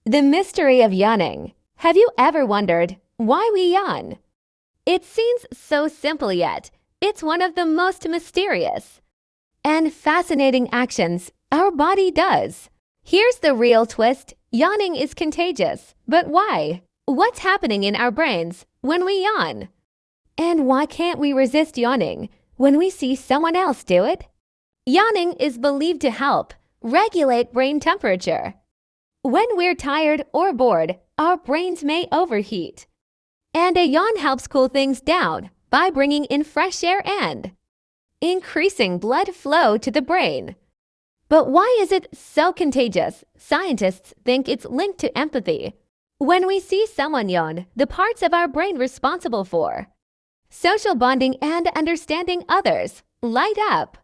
The mystery of yawning. Have you ever wondered why we yawn? It seems so simple, yet it's one of the most mysterious and fascinating actions our body does. Here's the real twist. Yawning is contagious. But why? What's happening in our brains when we yawn? And why can't we resist yawning when we see someone else do it? Yawning is believed to help regulate brain temperature. When we're tired or bored, our brains may overheat. And a yawn helps cool things down by bringing in fresh air and increasing blood flow to the brain. But why is it so contagious? Scientists think it's linked to empathy. When we see someone yawn, the parts of our brain responsible for social bonding and understanding others light up.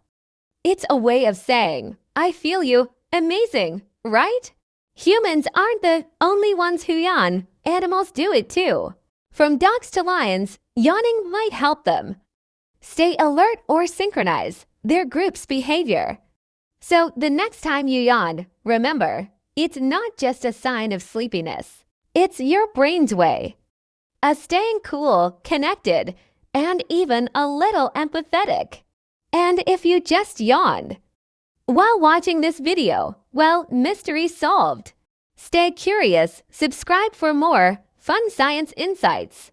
It's a way of saying, I feel you, amazing, right? Humans aren't the only ones who yawn. Animals do it too. From dogs to lions, yawning might help them stay alert or synchronize their group's behavior. So the next time you yawn, remember, it's not just a sign of sleepiness. It's your brain's way of staying cool, connected, and even a little empathetic. And if you just yawned while watching this video, well, mystery solved. Stay curious, subscribe for more fun science insights.